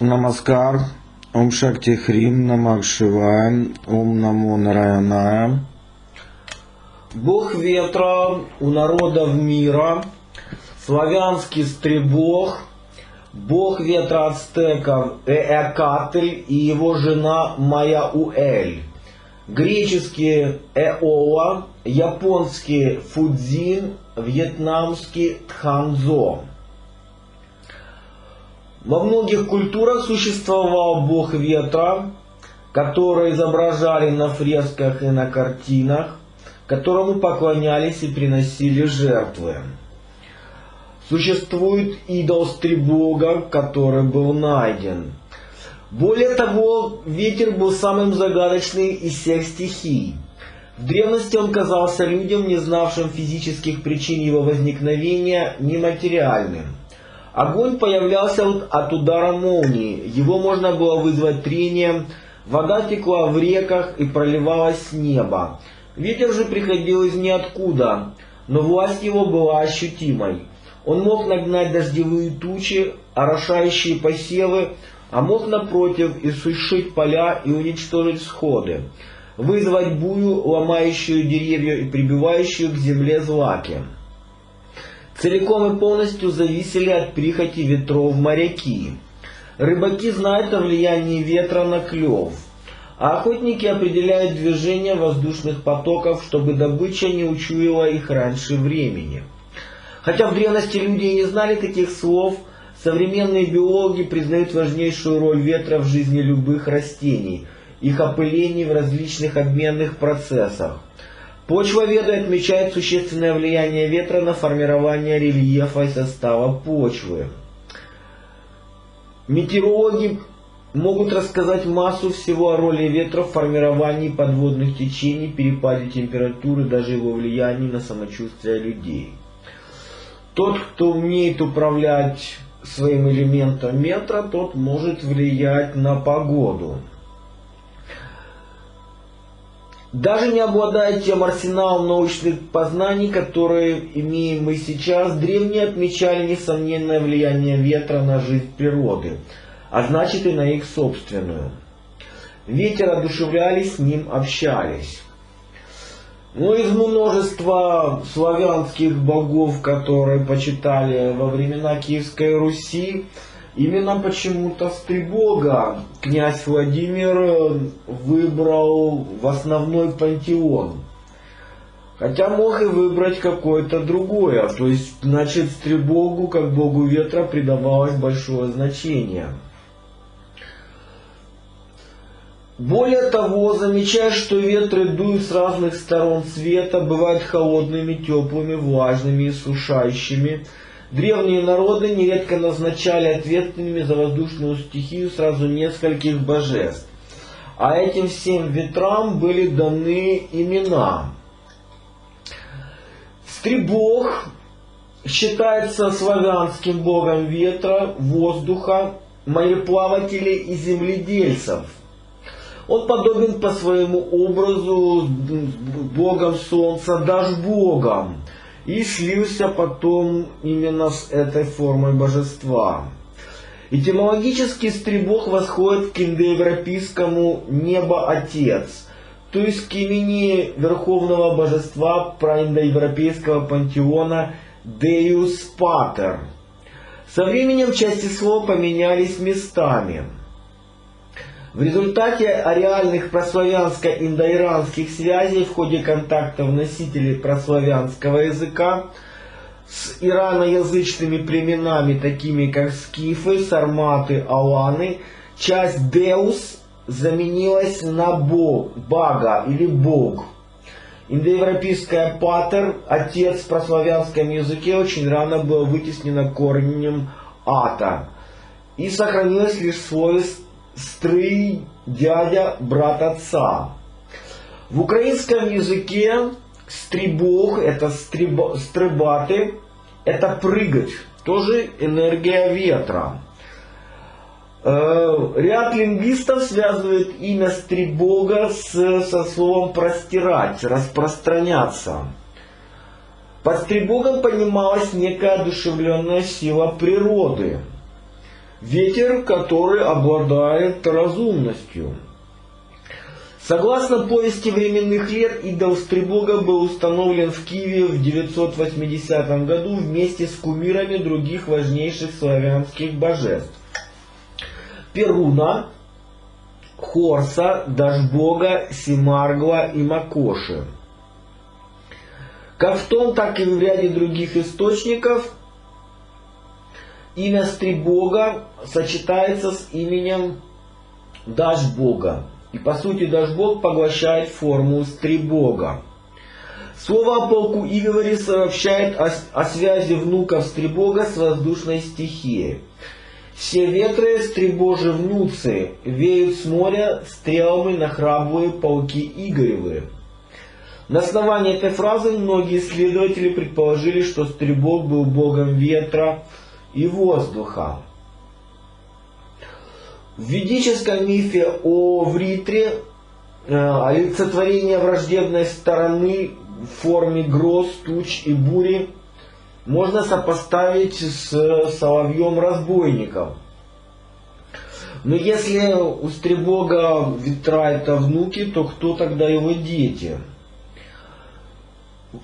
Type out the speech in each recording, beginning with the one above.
Намаскар, Ом Шакти Хрим, Намах Шивая, Ом Намо Нараяная. Бог ветра у народов мира, славянский стребог, бог ветра ацтеков Эакатль и его жена Маяуэль, греческий Эоа, японский Фудзин, вьетнамский Тханзо. Во многих культурах существовал бог ветра, который изображали на фресках и на картинах, которому поклонялись и приносили жертвы. Существует идол стребога, который был найден. Более того, ветер был самым загадочным из всех стихий. В древности он казался людям, не знавшим физических причин его возникновения, нематериальным. Огонь появлялся от удара молнии, его можно было вызвать трением, вода текла в реках и проливалась с неба. Ветер же приходил из ниоткуда, но власть его была ощутимой. Он мог нагнать дождевые тучи, орошающие посевы, а мог, напротив, иссушить поля и уничтожить всходы, вызвать бурю, ломающую деревья и прибивающую к земле злаки. Целиком и полностью зависели от прихоти ветров моряки. Рыбаки знают о влиянии ветра на клев, а охотники определяют движение воздушных потоков, чтобы добыча не учуяла их раньше времени. Хотя в древности люди и не знали таких слов, современные биологи признают важнейшую роль ветра в жизни любых растений, их опылений в различных обменных процессах. Почвоведы отмечают существенное влияние ветра на формирование рельефа и состава почвы. Метеорологи могут рассказать массу всего о роли ветра в формировании подводных течений, перепаде температуры, даже его влиянии на самочувствие людей. Тот, кто умеет управлять своим элементом ветра, тот может влиять на погоду. Даже не обладая тем арсеналом научных познаний, которые имеем мы сейчас, древние отмечали несомненное влияние ветра на жизнь природы, а значит и на их собственную. Ветер одушевляли, с ним общались. Но из множества славянских богов, которые почитали во времена Киевской Руси, именно почему-то стребога князь Владимир выбрал в основной пантеон. Хотя мог и выбрать какое-то другое. То есть, значит, стребогу, как богу ветра, придавалось большое значение. Более того, замечая, что ветры дуют с разных сторон света, бывают холодными, теплыми, влажными и сушающими, древние народы нередко назначали ответственными за воздушную стихию сразу нескольких божеств. А этим всем ветрам были даны имена. Стребог считается славянским богом ветра, воздуха, мореплавателей и земледельцев. Он подобен по своему образу богом солнца, дождь-богом, и слился потом именно с этой формой божества. Этимологически стребог восходит к индоевропейскому «небо-отец», то есть к имени верховного божества проиндоевропейского пантеона Deus Pater. Со временем части слов поменялись местами. В результате ареальных прославянско-индоиранских связей в ходе контактов носителей прославянского языка с ираноязычными племенами, такими как скифы, сарматы, аланы, часть «деус» заменилась на «бага» или «бог». Индоевропейское «патер», «отец» в прославянском языке очень рано было вытеснено корнем «ата» и сохранилось лишь в слове «стрый», «дядя», «брат отца». В украинском языке стребог, это стрибаты, это прыгать, тоже энергия ветра. Ряд лингвистов связывает имя стребога со словом простирать, распространяться. Под стребогом понималась некая одушевленная сила природы. ветер, который обладает разумностью. Согласно повести временных лет, идол Стребога был установлен в Киеве в 980 году вместе с кумирами других важнейших славянских божеств: Перуна, Хорса, Дажбога, Семаргла и Макоши. Как в том, так и в ряде других источников имя Стребога сочетается с именем Дажбога. И по сути Дажбог поглощает форму Стребога. Слово о полку Игоря сообщает о связи внуков Стребога с воздушной стихией. Все ветры стребожи внуцы, веют с моря стрелами нахрабрые полки Игоревы. На основании этой фразы многие исследователи предположили, что Стребог был богом ветра и воздуха. В ведическом мифе о Вритре олицетворение враждебной стороны в форме гроз, туч и бури можно сопоставить с соловьем-разбойником. Но если у Стребога ветра это внуки, то кто тогда его дети?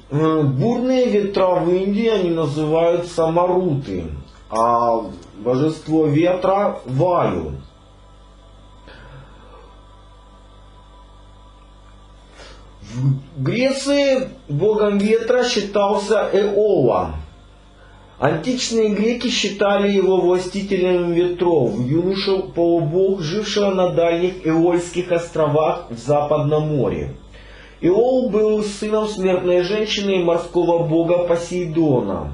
Бурные ветра в Индии они называются маруты, а божество ветра — Ваю. В Греции богом ветра считался Эола. Античные греки считали его властителем ветров, юношу-полубог, жившего на дальних Эольских островах в Западном море. Эол был сыном смертной женщины и морского бога Посейдона.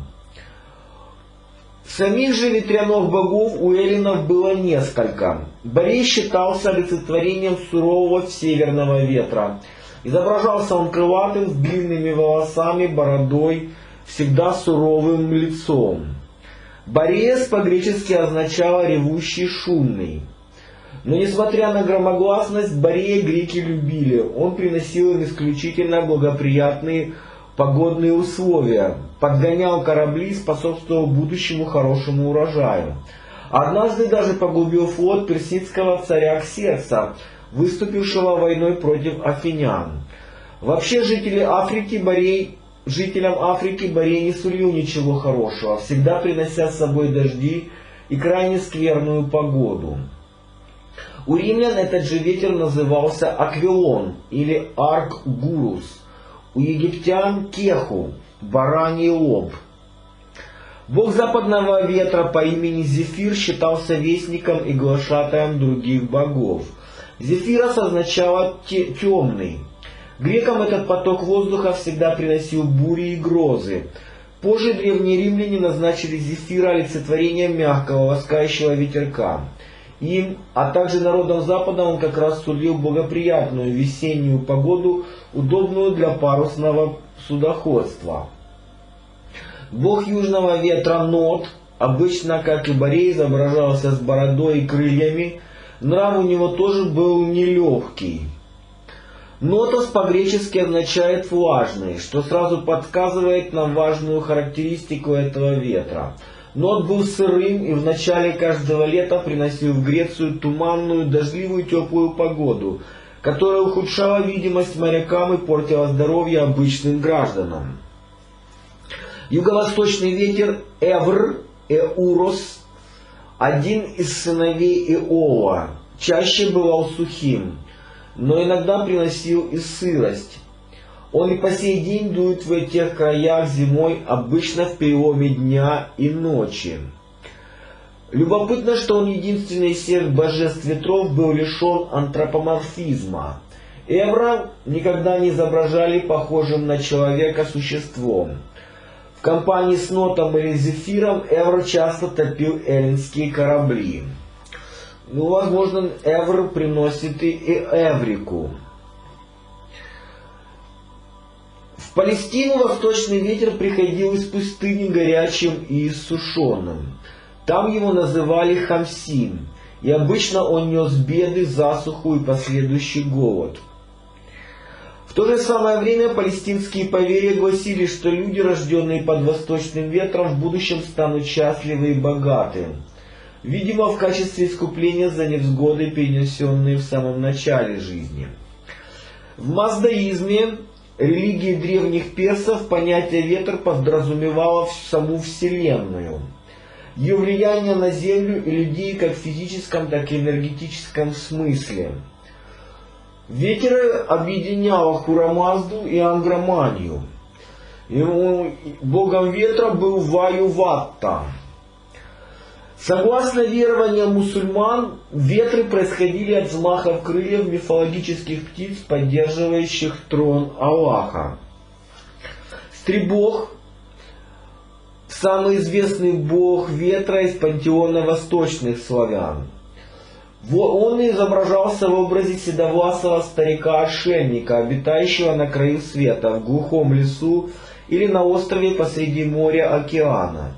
Самих же ветряных богов у эллинов было несколько. Борей считался олицетворением сурового северного ветра. Изображался он крылатым, с длинными волосами, бородой, всегда суровым лицом. Бореес по-гречески означало «ревущий, шумный». Но несмотря на громогласность, Борея греки любили. Он приносил им исключительно благоприятные погодные условия, подгонял корабли и способствовал будущему хорошему урожаю. Однажды даже погубил флот персидского царя Ксеркса, выступившего войной против афинян. Вообще жителям Африки Борей не сулил ничего хорошего, всегда принося с собой дожди и крайне скверную погоду. У римлян этот же ветер назывался Аквилон или Аркгурус, у египтян Кеху, бараний лоб. Бог западного ветра по имени Зефир считался вестником и глашатаем других богов. Зефирос означало темный. Грекам этот поток воздуха всегда приносил бури и грозы. Позже древние римляне назначили Зефира олицетворением мягкого, ласкающего ветерка. Им, а также народам Запада он как раз сулил благоприятную весеннюю погоду, удобную для парусного судоходства. Бог южного ветра Нот, обычно, как и Борей, изображался с бородой и крыльями. Нрав у него тоже был нелегкий. Нотос по-гречески означает «влажный», что сразу подсказывает нам важную характеристику этого ветра. Нот был сырым и в начале каждого лета приносил в Грецию туманную, дождливую, теплую погоду, которая ухудшала видимость морякам и портила здоровье обычным гражданам. Юго-восточный ветер Эвр, Эурос, один из сыновей Эола, чаще бывал сухим, но иногда приносил и сырость. Он и по сей день дует в этих краях зимой, обычно в переломе дня и ночи. Любопытно, что он единственный из всех божеств ветров был лишен антропоморфизма. Эвра никогда не изображали похожим на человека существом. В компании с Нотом или Зефиром Эвр часто топил эллинские корабли. Возможно, Эвр приносит и Эврику. В Палестину восточный ветер приходил из пустыни горячим и иссушенным. Там его называли Хамсин, и обычно он нес беды, засуху и последующий голод. В то же самое время палестинские поверья гласили, что люди, рожденные под восточным ветром, в будущем станут счастливы и богаты. видимо в качестве искупления за невзгоды, перенесенные в самом начале жизни. В маздаизме, религии древних персов, понятие ветер подразумевало саму Вселенную. Ее влияние на Землю и людей как в физическом, так и энергетическом смысле. Ветер объединял Ахура-Мазду и Ангра-Манью. Богом ветра был Ваю-Ватта. Согласно верованиям мусульман, ветры происходили от взмахов крыльев мифологических птиц, поддерживающих трон Аллаха. Стрибог, самый известный бог ветра из пантеона восточных славян. Он изображался в образе седовласого старика-отшельника, обитающего на краю света, в глухом лесу или на острове посреди моря-океана.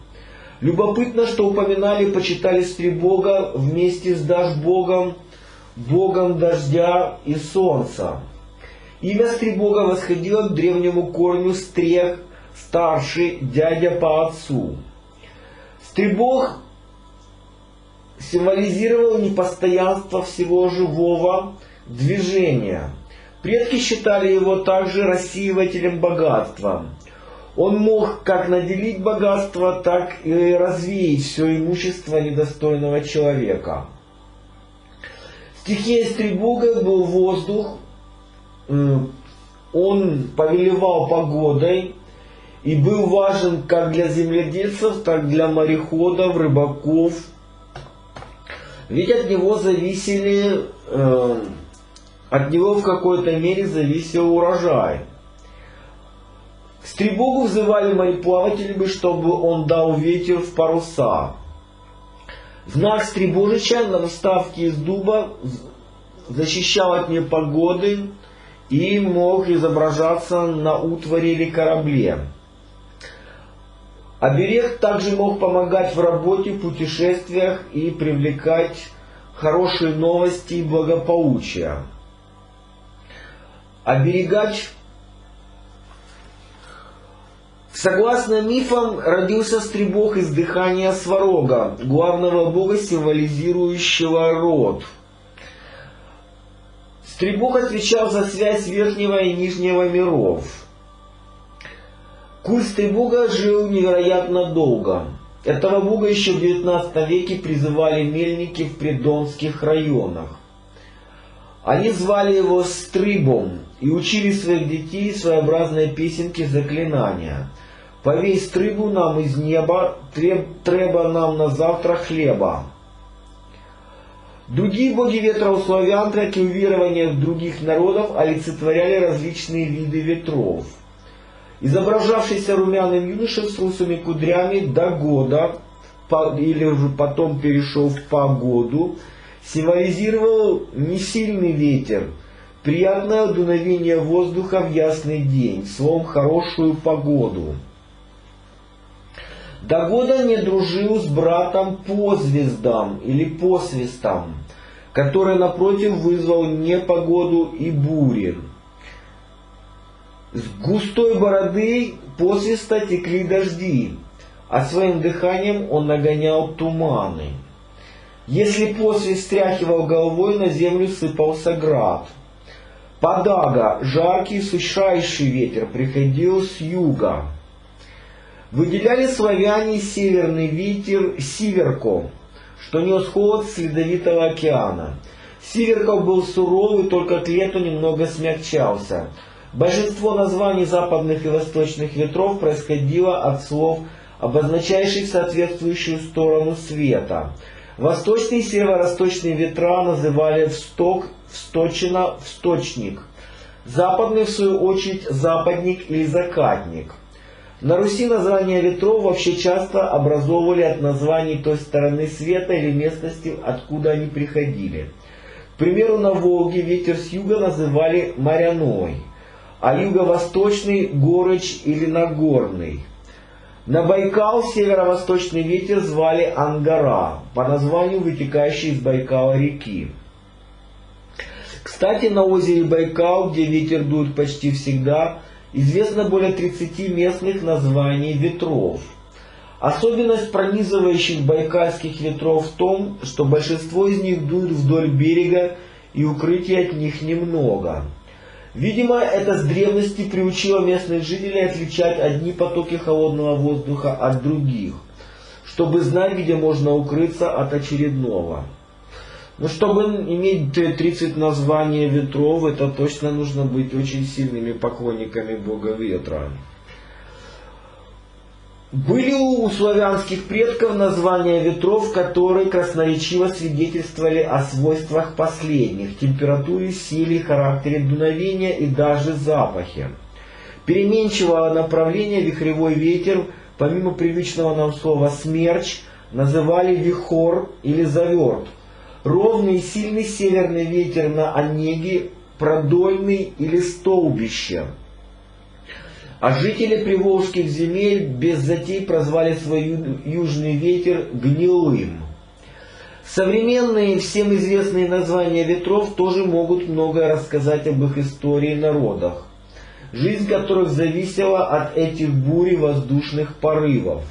Любопытно, что упоминали и почитали Стрибога вместе с Дашбогом, богом дождя и солнца. Имя Стрибога восходило к древнему корню Стрех, старший, дядя по отцу. Стрибог символизировал непостоянство всего живого движения. Предки считали его также рассеивателем богатства. Он мог как наделить богатство, так и развеять все имущество недостойного человека. Стихией Стрибога был воздух. Он повелевал погодой и был важен как для земледельцев, так и для мореходов, рыбаков. Ведь от него в какой-то мере зависел урожай. К Стрибогу взывали мореплаватели, чтобы он дал ветер в паруса. Знак Стрибожича на вставке из дуба защищал от непогоды и мог изображаться на утвари или корабле. Оберег также мог помогать в работе, путешествиях и привлекать хорошие новости и благополучие. Оберегать. Согласно мифам, родился Стрибог из дыхания Сварога, главного бога, символизирующего род. Стрибог отвечал за связь верхнего и нижнего миров. Культ Стрибога жил невероятно долго. Этого бога еще в XIX веке призывали мельники в придонских районах. Они звали его Стрибом и учили своих детей своеобразной песенке заклинания. «Повей стрибу нам из неба, треба нам на завтра хлеба». Другие боги ветра у славян, как и в верованиях других народов, олицетворяли различные виды ветров. Изображавшийся румяным юноша с русыми кудрями Дагода, или уже потом перешел в погоду, символизировал несильный ветер, приятное дуновение воздуха в ясный день, словом хорошую погоду. Дагода не дружил с братом по звездам или посвистом, который напротив вызвал непогоду и бури. С густой бороды посвиста текли дожди, а своим дыханием он нагонял туманы. Если посвист стряхивал головой, на землю сыпался град. Подага, жаркий сушающий ветер, приходил с юга. Выделяли славяне северный ветер Сиверко, что нес холод с ледовитого океана. Сиверков был суров и только к лету немного смягчался. Большинство названий западных и восточных ветров происходило от слов, обозначающих соответствующую сторону света. Восточные и северо-восточные ветра называли всток, всточина, всточник. Западный, в свою очередь, западник или закатник. На Руси названия ветров вообще часто образовывали от названий той стороны света или местности, откуда они приходили. К примеру, на Волге ветер с юга называли моряной, а юго-восточный – горыч или нагорный. На Байкал северо-восточный ветер звали Ангара, по названию вытекающей из Байкала реки. Кстати, на озере Байкал, где ветер дует почти всегда, известно более 30 местных названий ветров. Особенность пронизывающих байкальских ветров в том, что большинство из них дует вдоль берега и укрытий от них немного. Видимо, это с древности приучило местных жителей отличать одни потоки холодного воздуха от других, чтобы знать, где можно укрыться от очередного. Но чтобы иметь 30 названий ветров, это точно нужно быть очень сильными поклонниками бога ветра. Были у славянских предков названия ветров, которые красноречиво свидетельствовали о свойствах последних, температуре, силе, характере дуновения и даже запахе. Переменчивого направления вихревой ветер, помимо привычного нам слова «смерч», называли вихор или заверт. Ровный и сильный северный ветер на Онеге, продольный или столбище. А жители приволжских земель без затей прозвали свой южный ветер гнилым. Современные всем известные названия ветров тоже могут многое рассказать об их истории и народах, жизнь которых зависела от этих бурь и воздушных порывов.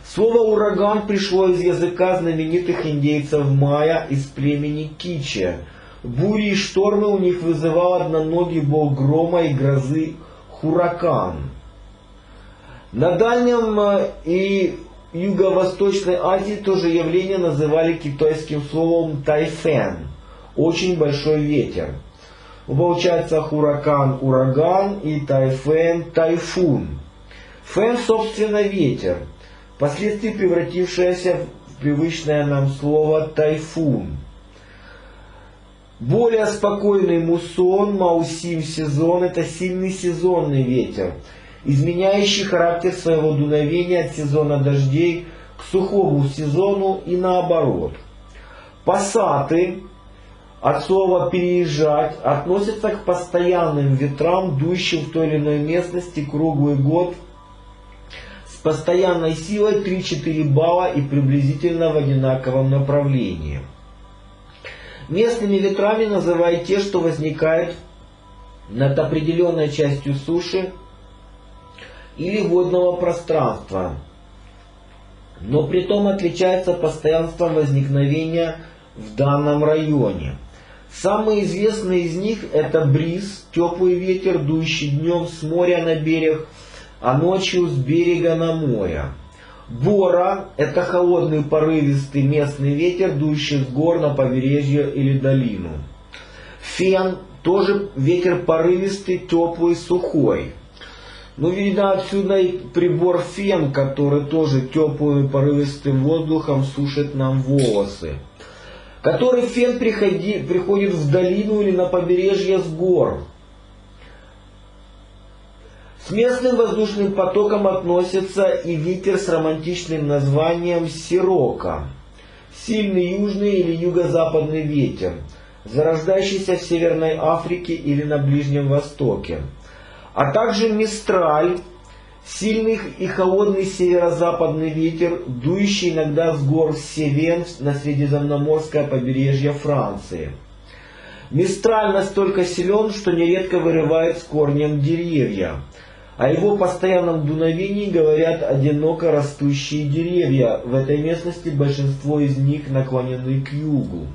Слово «ураган» пришло из языка знаменитых индейцев майя из племени Киче. Бури и штормы у них вызывал одноногий бог грома и грозы Хуракан. На Дальнем и Юго-Восточной Азии тоже явление называли китайским словом тайфэн, очень большой ветер. Получается хуракан, ураган и тайфэн, тайфун. Фэн, собственно, ветер, впоследствии превратившееся в привычное нам слово тайфун. Более спокойный муссон, маусим сезон – это сильный сезонный ветер, изменяющий характер своего дуновения от сезона дождей к сухому сезону и наоборот. Пассаты, от слова «переезжать», относятся к постоянным ветрам, дующим в той или иной местности круглый год с постоянной силой 3-4 балла и приблизительно в одинаковом направлении. Местными ветрами называют те, что возникают над определенной частью суши или водного пространства, но при том отличаются постоянством возникновения в данном районе. Самые известные из них это бриз, теплый ветер, дующий днем с моря на берег, а ночью с берега на море. Бора – это холодный порывистый местный ветер, дующий с гор на побережье или долину. Фен – тоже ветер порывистый, теплый, сухой. Ну, видно отсюда и прибор фен, который тоже теплым и порывистым воздухом сушит нам волосы. Который фен приходит в долину или на побережье с гор. С местным воздушным потоком относится и ветер с романтичным названием сирока. Сильный южный или юго-западный ветер, зарождающийся в Северной Африке или на Ближнем Востоке. А также мистраль, сильный и холодный северо-западный ветер, дующий иногда с гор Севен на Средиземноморское побережье Франции. Мистраль настолько силен, что нередко вырывает с корнем деревья. О его постоянном дуновении говорят одиноко растущие деревья. В этой местности большинство из них наклонены к югу.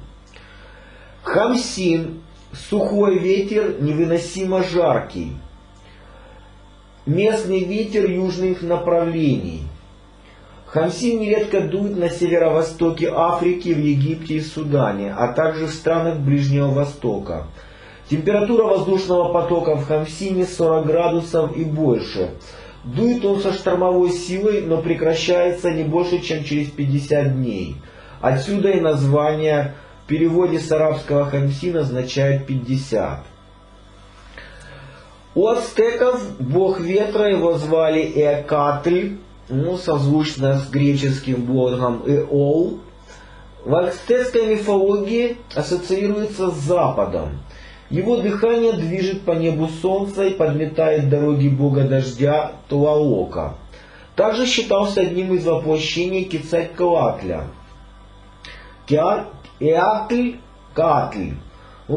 Хамсин – сухой ветер, невыносимо жаркий. Местный ветер южных направлений. Хамсин нередко дует на северо-востоке Африки, в Египте и Судане, а также в странах Ближнего Востока. Температура воздушного потока в Хамсине 40 градусов и больше. Дует он со штормовой силой, но прекращается не больше, чем через 50 дней. Отсюда и название в переводе с арабского Хамсин означает 50. У ацтеков бог ветра его звали Эакатль, созвучно с греческим богом Эол. В ацтекской мифологии ассоциируется с западом. Его дыхание движет по небу солнца и подметает дороги бога дождя Тлаока. Также считался одним из воплощений Кецалькоатля. Эатль, Каатль.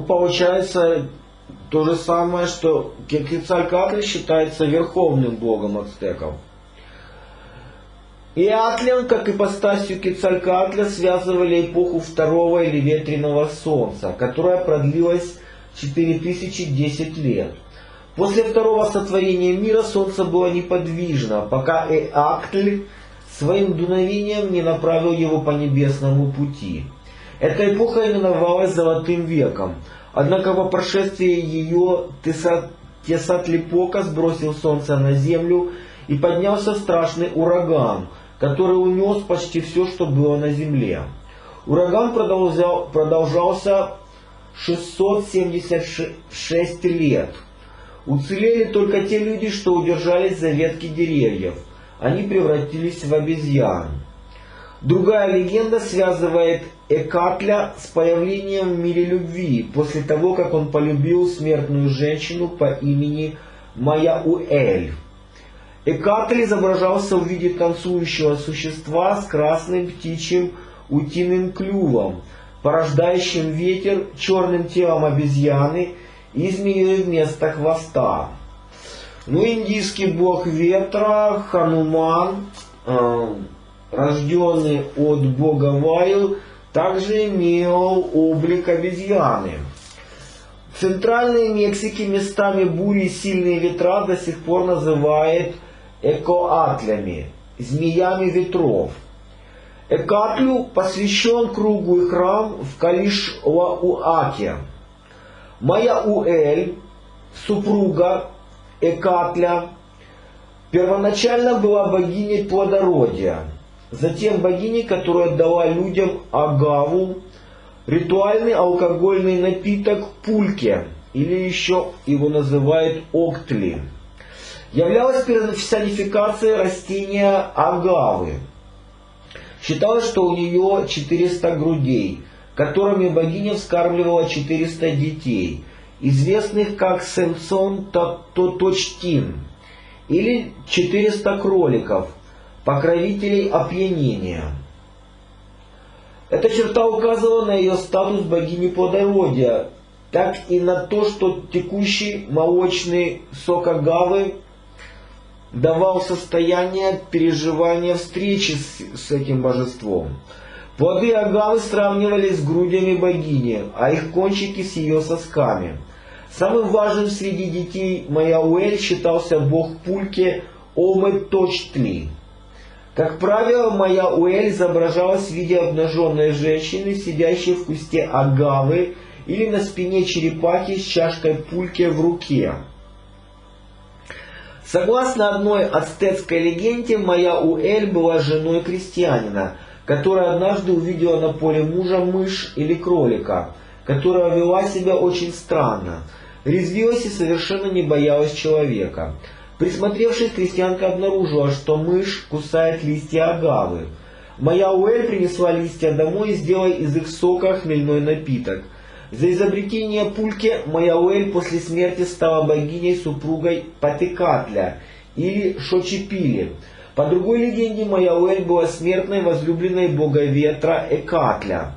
Получается то же самое, что Кецалькоатль считается верховным богом ацтеков. И Атлем, как ипостасью Кецалькоатля, связывали эпоху второго или ветреного солнца, которая продлилась 4010 лет. После второго сотворения мира солнце было неподвижно, пока Эакль своим дуновением не направил его по небесному пути. Эта эпоха именовалась Золотым веком. Однако по прошествии ее Тесатлипока сбросил солнце на землю и поднялся страшный ураган, который унес почти все, что было на земле. Ураган продолжался 676 лет. Уцелели только те люди, что удержались за ветки деревьев. Они превратились в обезьян. Другая легенда связывает Экатля с появлением в мире любви, после того, как он полюбил смертную женщину по имени Маяуэль. Экатль изображался в виде танцующего существа с красным птичьим утиным клювом, порождающим ветер, черным телом обезьяны и змеей вместо хвоста. Индийский бог ветра Хануман, рожденный от бога Ваю, также имел облик обезьяны. В Центральной Мексике местами бури и сильные ветра до сих пор называют Экоатлями, змеями ветров. Экатлю посвящен круглый храм в Калишлауаке. Маяуэль, супруга Экатля, первоначально была богиней плодородия, затем богиней, которая дала людям агаву, ритуальный алкогольный напиток пульке, или еще его называют октли, являлась персонификацией растения агавы. Считалось, что у нее 400 грудей, которыми богиня вскармливала 400 детей, известных как Сэмсон Тоточтин, или 400 кроликов, покровителей опьянения. Эта черта указывала на ее статус богини плодородия, так и на то, что текущий молочный сок агавы давал состояние переживания встречи с этим божеством. Плоды агавы сравнивались с грудями богини, а их кончики с ее сосками. Самым важным среди детей Маяуэль считался бог пульки Омэточтли. Как правило, Маяуэль изображалась в виде обнаженной женщины, сидящей в кусте агавы или на спине черепахи с чашкой пульки в руке. Согласно одной ацтекской легенде, Маяуэль была женой крестьянина, которая однажды увидела на поле мужа мышь или кролика, которая вела себя очень странно, резвилась и совершенно не боялась человека. Присмотревшись, крестьянка обнаружила, что мышь кусает листья агавы. Маяуэль принесла листья домой и сделала из их сока хмельной напиток. За изобретение пульки Маяуэль после смерти стала богиней-супругой Патекатля или Шочипили. По другой легенде, Маяуэль была смертной возлюбленной бога ветра Экатля.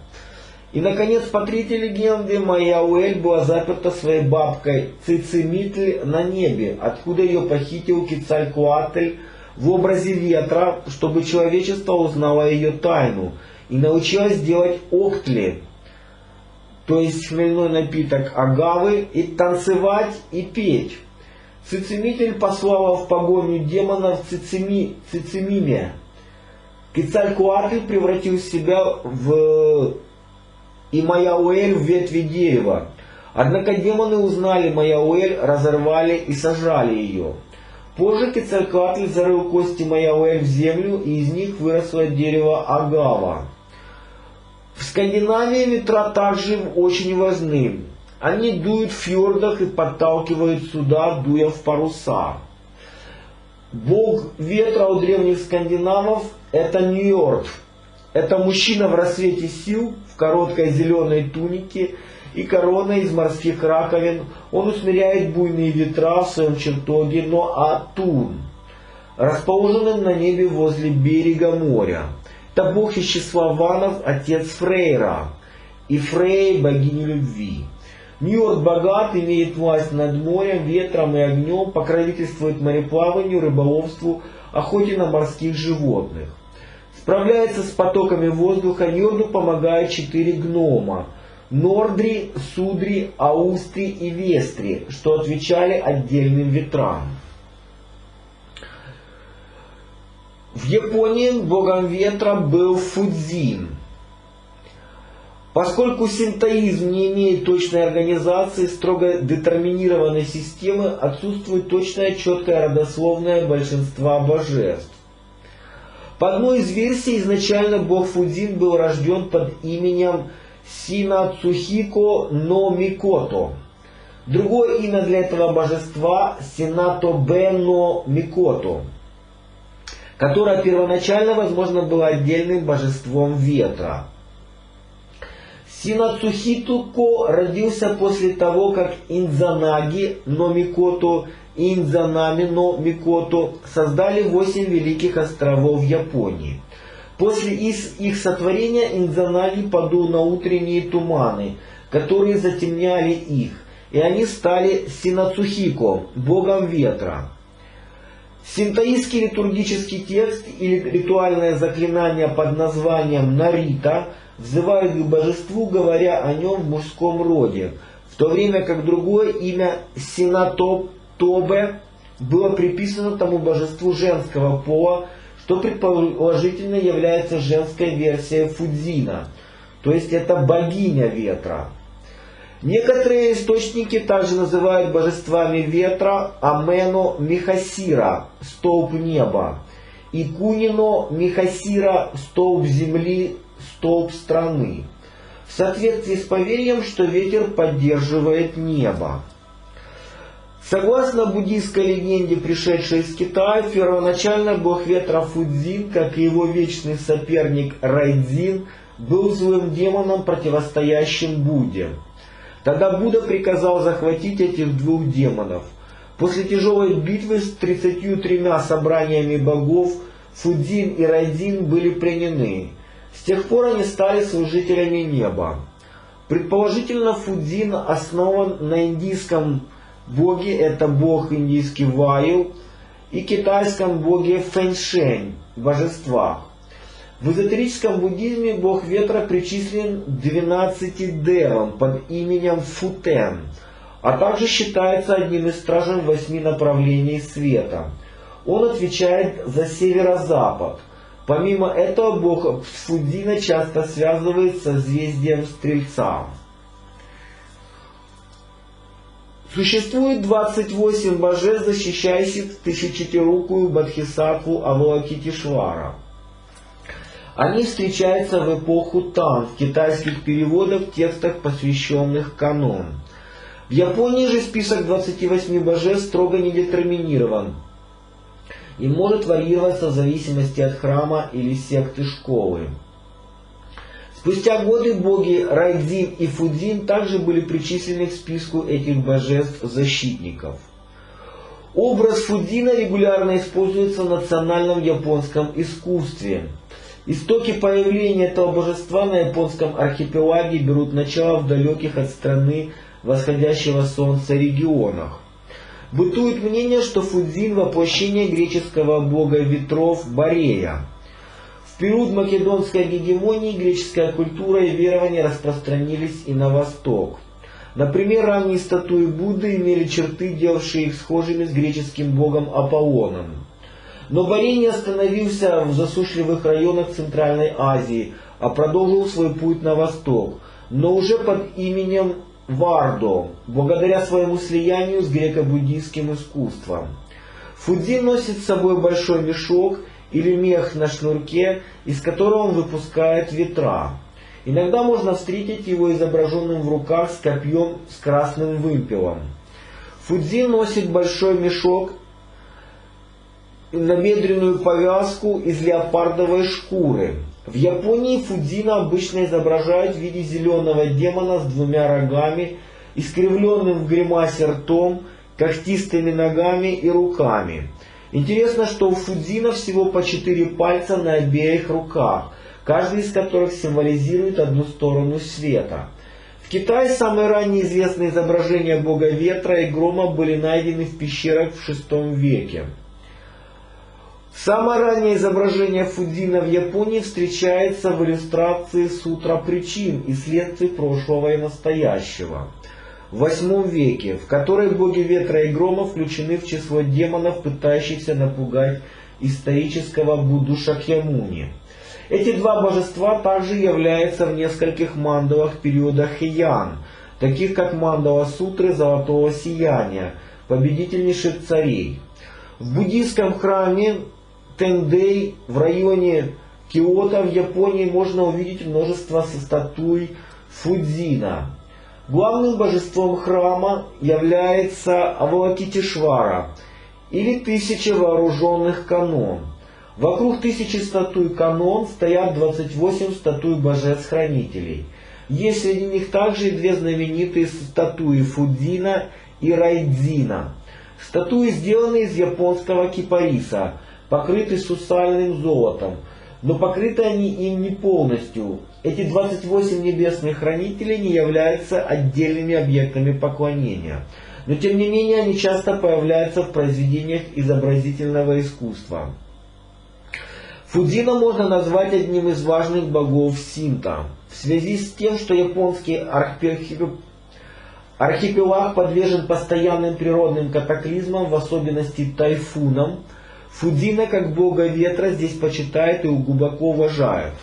И, наконец, по третьей легенде, Маяуэль была заперта своей бабкой Цицимитль на небе, откуда ее похитил Кецалькоатль в образе ветра, чтобы человечество узнало ее тайну и научилось делать октли, то есть хмельной напиток агавы, и танцевать и петь. Цицимитль послала в погоню демонов Цицимиме. Кецалькоатль превратил себя и Маяуэль в ветви дерева. Однако демоны узнали Маяуэль, разорвали и сожрали ее. Позже Кецалькоатль зарыл кости Маяуэль в землю, и из них выросло дерево агава. В Скандинавии ветра также очень важны. Они дуют в фьордах и подталкивают суда, дуя в паруса. Бог ветра у древних скандинавов – это Ньорд. Это мужчина в рассвете сил, в короткой зеленой тунике и короной из морских раковин. Он усмиряет буйные ветра в своем чертоге Ноатун, расположенном на небе возле берега моря. Это бог из числа ванов, отец Фрейра, и Фрей – богиня любви. Ньорд богат, имеет власть над морем, ветром и огнем, покровительствует мореплаванию, рыболовству, охоте на морских животных. Справляется с потоками воздуха Ньорду помогают 4 гнома: Нордри, Судри, Аустри и Вестри, что отвечали отдельным ветрам. В Японии богом ветра был Фудзин. Поскольку синтоизм не имеет точной организации, строго детерминированной системы, отсутствует точная четкая родословная большинства божеств. По одной из версий, изначально бог Фудзин был рожден под именем Синацухико но Микото. Другое имя для этого божества – Синатобе но Микото, которое первоначально, возможно, было отдельным божеством ветра. Синацухитоко родился после того, как Индзанаги но Микото и Индзанами но Микото создали 8 великих островов в Японии. После их сотворения Индзанаги подул на утренние туманы, которые затемняли их, и они стали Синацухико, богом ветра. Синтоистский литургический текст или ритуальное заклинание под названием Нарита взывают к божеству, говоря о нем в мужском роде, в то время как другое имя Синатобе было приписано тому божеству женского пола, что предположительно является женской версией Фудзина, то есть это богиня ветра. Некоторые источники также называют божествами ветра Амено Михасира, столб неба, и Кунино Михасира, столб земли, столб страны, в соответствии с поверьем, что ветер поддерживает небо. Согласно буддийской легенде, пришедшей из Китая, первоначально бог ветра Фудзин, как и его вечный соперник Райдзин, был злым демоном, противостоящим Будде. Тогда Будда приказал захватить этих двух демонов. После тяжелой битвы с 33 собраниями богов Фудзин и Райдзин были пленены. С тех пор они стали служителями неба. Предположительно, Фудзин основан на индийском боге, это бог индийский Ваю, и китайском боге Фэньшэнь, божествах. В эзотерическом буддизме бог ветра причислен к 12 девам под именем Футен, а также считается одним из стражей 8 направлений света. Он отвечает за северо-запад. Помимо этого, бог Фудзина часто связывает с созвездием Стрельца. Существует 28 божеств, защищающих тысячетирукую Бодхисаттву Авалокитешвара. Они встречаются в эпоху Тан в китайских переводах, текстах, посвященных канон. В Японии же список 28 божеств строго не детерминирован и может варьироваться в зависимости от храма или секты школы. Спустя годы боги Райдзин и Фудзин также были причислены к списку этих божеств-защитников. Образ Фудзина регулярно используется в национальном японском искусстве. Истоки появления этого божества на японском архипелаге берут начало в далеких от страны восходящего солнца регионах. Бытует мнение, что Фудзин – воплощение греческого бога ветров Борея. В период македонской гегемонии греческая культура и верования распространились и на восток. Например, ранние статуи Будды имели черты, делавшие их схожими с греческим богом Аполлоном. Но Борей не остановился в засушливых районах Центральной Азии, а продолжил свой путь на восток, но уже под именем Вардо, благодаря своему слиянию с греко-буддийским искусством. Фудзин носит с собой большой мешок или мех на шнурке, из которого он выпускает ветра. Иногда можно встретить его изображенным в руках с копьем с красным вымпелом. Фудзин носит большой мешок и набедренную повязку из леопардовой шкуры. В Японии Фудзина обычно изображают в виде зеленого демона с 2 рогами, искривленным в гримасе ртом, когтистыми ногами и руками. Интересно, что у Фудзина всего по 4 пальца на обеих руках, каждый из которых символизирует одну сторону света. В Китае самые ранние известные изображения бога ветра и грома были найдены в пещерах в VI веке. Самое раннее изображение Фудзина в Японии встречается в иллюстрации Сутра причин и следствий прошлого и настоящего в VIII веке, в которой боги ветра и грома включены в число демонов, пытающихся напугать исторического Будду Шакьямуни. Эти два божества также являются в нескольких мандалах периода Хэйан, таких как мандала Сутры Золотого Сияния, победительнейших царей. В буддийском храме Тэндэй в районе Киото в Японии можно увидеть множество статуй Фудзина. Главным божеством храма является Авалокитешвара, или 1000 вооруженных канон. Вокруг 1000 статуй канон стоят 28 статуй божеств-хранителей. Есть среди них также и две знаменитые статуи Фудзина и Райдзина. Статуи сделаны из японского кипариса, покрыты сусальным золотом, но покрыты они им не полностью. Эти 28 небесных хранителей не являются отдельными объектами поклонения, но тем не менее они часто появляются в произведениях изобразительного искусства. Фудзина можно назвать одним из важных богов синто, в связи с тем, что японский архипелаг подвержен постоянным природным катаклизмам, в особенности тайфунам. Фудзина, как бога ветра, здесь почитают и глубоко уважают.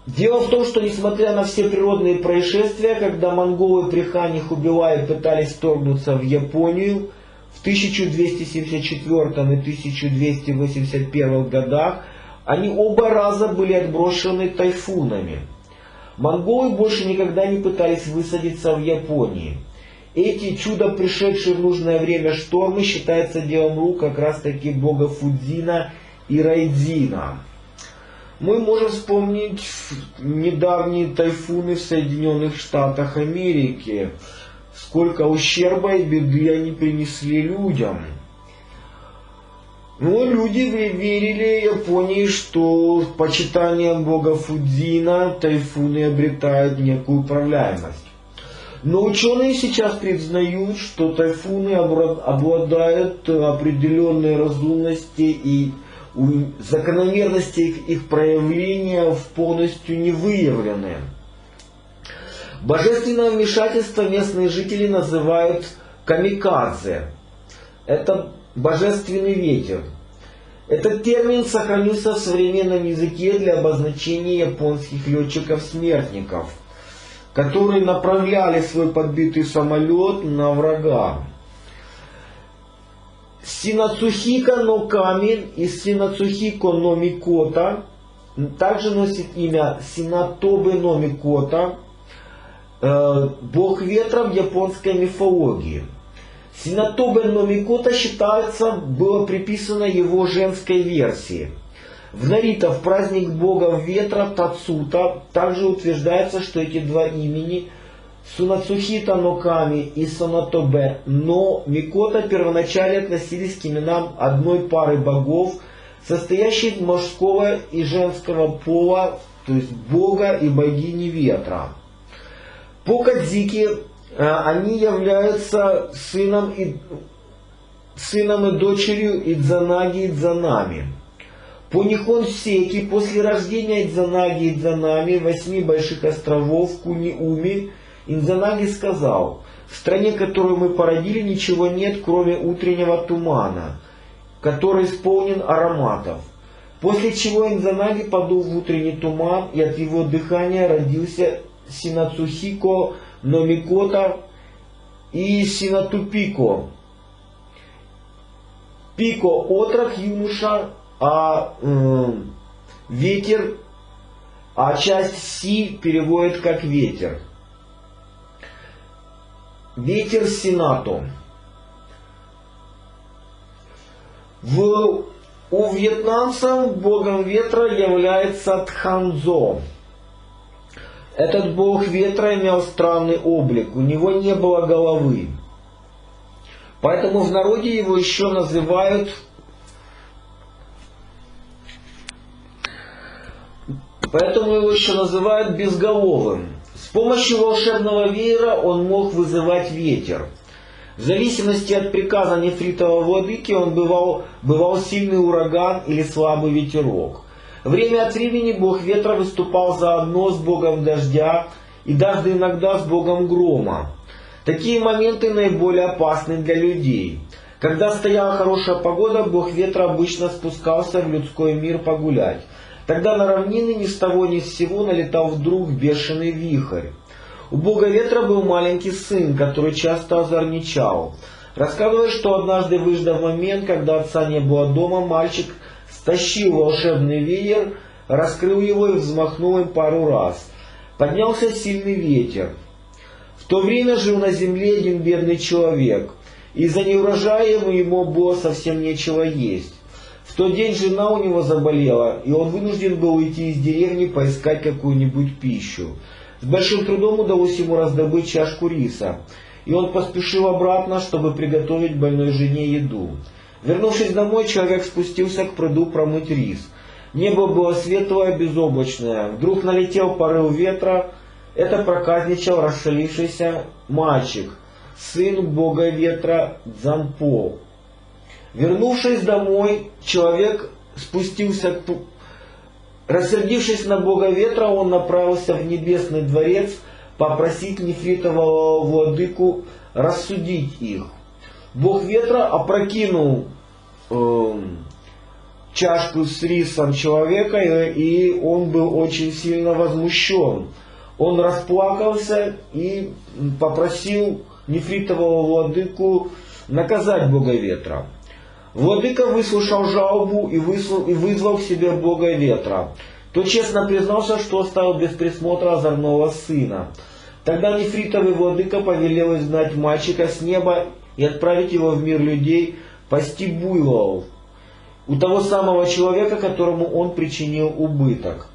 Дело в том, что несмотря на все природные происшествия, когда монголы при хане Хубилае пытались вторгнуться в Японию в 1274 и 1281 годах, они оба раза были отброшены тайфунами. Монголы больше никогда не пытались высадиться в Японии. Эти чудо пришедшие в нужное время штормы считаются делом рук как раз таки бога Фудзина и Райдзина. Мы можем вспомнить недавние тайфуны в Соединенных Штатах Америки. Сколько ущерба и беды они принесли людям. Но люди верили Японии, что почитанием бога Фудзина тайфуны обретают некую управляемость. Но ученые сейчас признают, что тайфуны обладают определенной разумностью и закономерности их проявления полностью не выявлены. Божественное вмешательство местные жители называют камикадзе. Это божественный ветер. Этот термин сохранился в современном языке для обозначения японских летчиков-смертников, которые направляли свой подбитый самолет на врага. Синацухика но Ками и Синацухико но Микота также носит имя Синатобе но Микота, бог ветра в японской мифологии. Синатобе но Микота считается, было приписано его женской версии. В Нарита, в праздник бога ветра Тацута, также утверждается, что эти два имени Сунацухита но Ками и Санатобе но Микота первоначально относились к именам одной пары богов, состоящей из мужского и женского пола, то есть бога и богини ветра. По Кадзике они являются сыном и дочерью Идзанаги Идзанами. По Нихон-Сейки, после рождения Идзанаги Идзанами 8 больших островов Куниуми, Идзанаги сказал: «В стране, которую мы породили, ничего нет, кроме утреннего тумана, который исполнен ароматов». После чего Идзанаги подул в утренний туман, и от его дыхания родился Синацухико но Микота и Синатупико. Пико – отрок, юноша, а ветер, а часть Си переводит как ветер. Ветер Синато. У вьетнамцев богом ветра является Тханзо. Этот бог ветра имел странный облик, у него не было головы. Поэтому в народе его еще называют безголовым. С помощью волшебного веера он мог вызывать ветер. В зависимости от приказа нефритового владыки он бывал сильный ураган или слабый ветерок. Время от времени бог ветра выступал заодно с богом дождя и даже иногда с богом грома. Такие моменты наиболее опасны для людей. Когда стояла хорошая погода, бог ветра обычно спускался в людской мир погулять. Тогда на равнины ни с того ни с сего налетал вдруг бешеный вихрь. У бога ветра был маленький сын, который часто озорничал. Рассказывает, что однажды, выждав момент, когда отца не было дома, мальчик стащил волшебный веер, раскрыл его и взмахнул им пару раз. Поднялся сильный ветер. В то время жил на земле один бедный человек. Из-за неурожая ему было совсем нечего есть. В тот день жена у него заболела, и он вынужден был уйти из деревни поискать какую-нибудь пищу. С большим трудом удалось ему раздобыть чашку риса, и он поспешил обратно, чтобы приготовить больной жене еду. Вернувшись домой, человек спустился к пруду промыть рис. Небо было светлое, безоблачное. Вдруг налетел порыв ветра. Это проказничал расшалившийся мальчик, сын бога ветра Дзампо. Вернувшись домой, человек спустился к... Рассердившись на бога ветра, он направился в небесный дворец попросить нефритового владыку рассудить их. Бог ветра опрокинул чашку с рисом человека, и он был очень сильно возмущен. Он расплакался и попросил нефритового владыку наказать бога ветра. Владыка выслушал жалобу и вызвал к себе бога ветра. Тот честно признался, что оставил без присмотра озорного сына. Тогда нефритовый владыка повелел изгнать мальчика с неба и отправить его в мир людей пасти буйволов у того самого человека, которому он причинил убыток.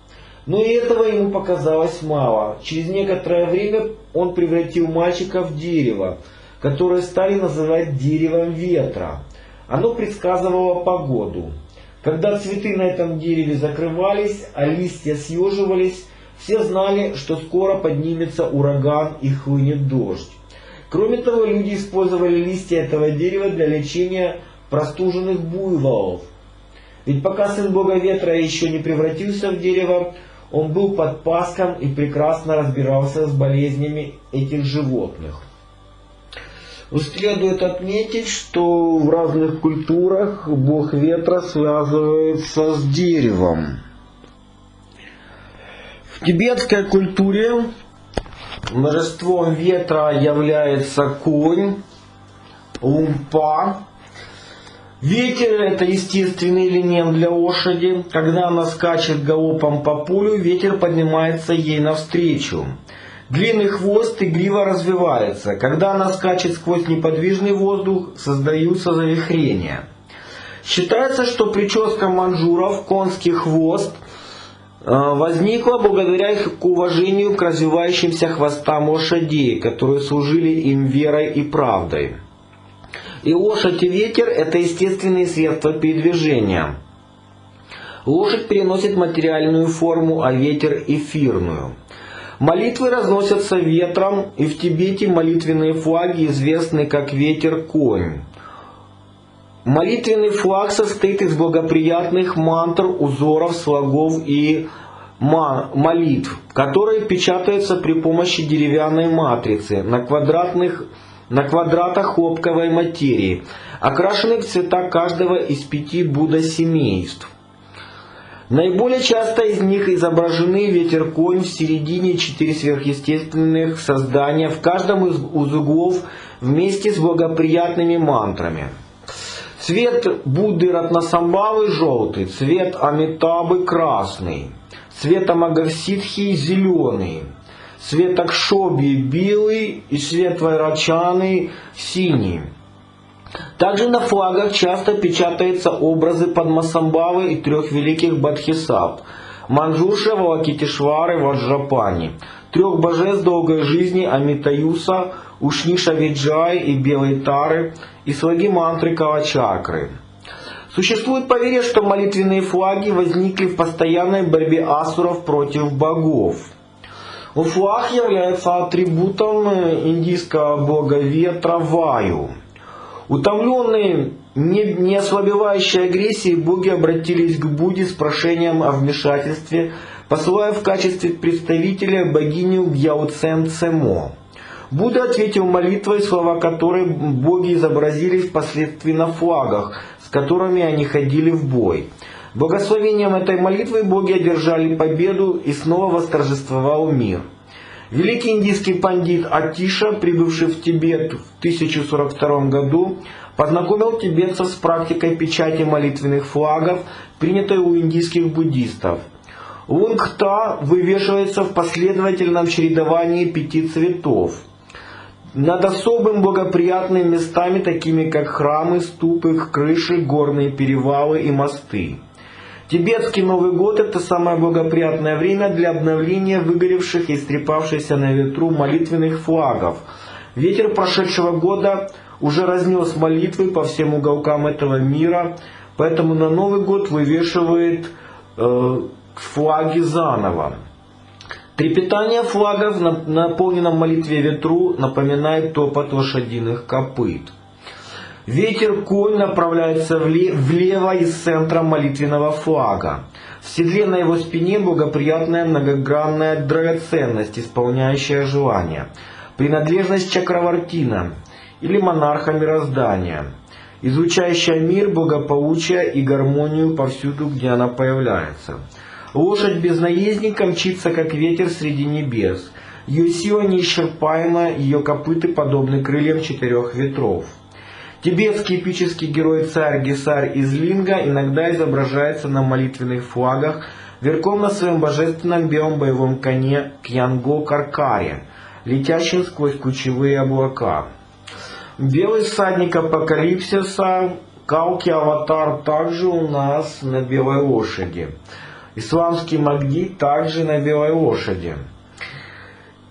Но и этого ему показалось мало. Через некоторое время он превратил мальчика в дерево, которое стали называть деревом ветра. Оно предсказывало погоду. Когда цветы на этом дереве закрывались, а листья съеживались, все знали, что скоро поднимется ураган и хлынет дождь. Кроме того, люди использовали листья этого дерева для лечения простуженных буйволов. Ведь пока сын бога ветра еще не превратился в дерево, он был подпаском и прекрасно разбирался с болезнями этих животных. Следует отметить, что в разных культурах бог ветра связывается с деревом. В тибетской культуре божеством ветра является конь, лумпа. Ветер — это естественный элемент для лошади. Когда она скачет галопом по полю, ветер поднимается ей навстречу. Длинный хвост и грива развиваются. Когда она скачет сквозь неподвижный воздух, создаются завихрения. Считается, что прическа маньчжуров, конский хвост, возникла благодаря их уважению к развивающимся хвостам лошадей, которые служили им верой и правдой. И лошадь и ветер — это естественные средства передвижения. Лошадь переносит материальную форму, а ветер — эфирную. Молитвы разносятся ветром, и в Тибете молитвенные флаги известны как ветер-конь. Молитвенный флаг состоит из благоприятных мантр, узоров, слогов и молитв, которые печатаются при помощи деревянной матрицы на квадратах хлопковой материи, окрашенных в цвета каждого из 5 Будда-семейств. Наиболее часто из них изображены ветер-конь, в середине 4 сверхъестественных создания, в каждом из углов вместе с благоприятными мантрами. Цвет Будды Ратнасамбхавы желтый, цвет Амитабы красный, цвет Амагарситхи зеленый, цвет Акшоби белый и цвет Вайрачаны синий. Также на флагах часто печатаются образы Падмасамбхавы и 3 великих бодхисаттв – Манджуша, Авалокитешвары, Ваджрапани, 3 божеств долгой жизни Амитаюса, Ушниша Виджай и Белой Тары и слоги мантры Калачакры. Существует поверье, что молитвенные флаги возникли в постоянной борьбе асуров против богов. Но флаг является атрибутом индийского бога ветра Ваю. Утомленные не ослабевающей агрессией, боги обратились к Будде с прошением о вмешательстве, посылая в качестве представителя богиню Гьяоцен Цемо. Будда ответил молитвой, слова которой боги изобразили впоследствии на флагах, с которыми они ходили в бой. Благословением этой молитвы боги одержали победу, и снова восторжествовал мир. Великий индийский пандит Атиша, прибывший в Тибет в 1042 году, познакомил тибетцев с практикой печати молитвенных флагов, принятой у индийских буддистов. Лунгта вывешивается в последовательном чередовании 5 цветов над особым благоприятными местами, такими как храмы, ступы, крыши, горные перевалы и мосты. Тибетский Новый год – это самое благоприятное время для обновления выгоревших и истрепавшихся на ветру молитвенных флагов. Ветер прошедшего года уже разнес молитвы по всем уголкам этого мира, поэтому на Новый год вывешивают флаги заново. Трепетание флагов на наполненном молитве ветру напоминает топот лошадиных копыт. Ветер-конь направляется влево из центра молитвенного флага. В седле на его спине благоприятная многогранная драгоценность, исполняющая желания. Принадлежность чакравартина или монарха мироздания, излучающая мир, благополучие и гармонию повсюду, где она появляется. Лошадь без наездника мчится, как ветер среди небес. Ее сила неисчерпаема, ее копыты подобны крыльям 4 ветров. Тибетский эпический герой-царь Гесарь из Линга иногда изображается на молитвенных флагах верхом на своем божественном белом боевом коне Кьянго-Каркаре, летящем сквозь кучевые облака. Белый всадник апокалипсиса Калки-аватар также у нас на белой лошади. Исламский Махди также на белой лошади.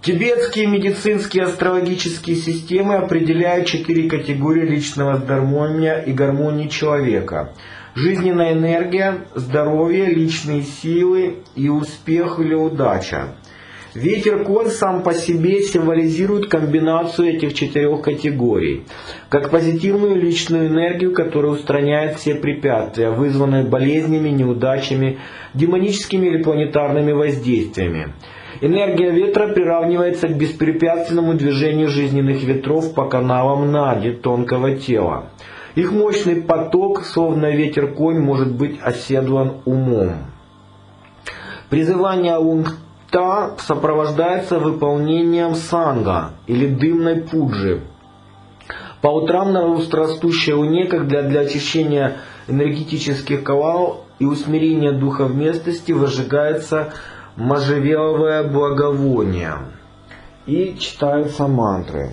Тибетские медицинские астрологические системы определяют 4 категории личного здоровья и гармонии человека. Жизненная энергия, здоровье, личные силы и успех или удача. Ветер-конь сам по себе символизирует комбинацию этих 4 категорий, как позитивную личную энергию, которая устраняет все препятствия, вызванные болезнями, неудачами, демоническими или планетарными воздействиями. Энергия ветра приравнивается к беспрепятственному движению жизненных ветров по каналам нади тонкого тела. Их мощный поток, словно ветер-конь, может быть оседлан умом. Призывание Лунгта сопровождается выполнением санга или дымной пуджи. По утрам на растущей луне, как для очищения энергетических каналов и усмирения духа местности, возжигается можжевеловое благовоние. И читаются мантры.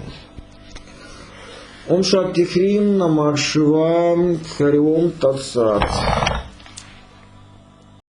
Ом Шакти Хрим Намах Шиваям Хари Ом Тат Сат.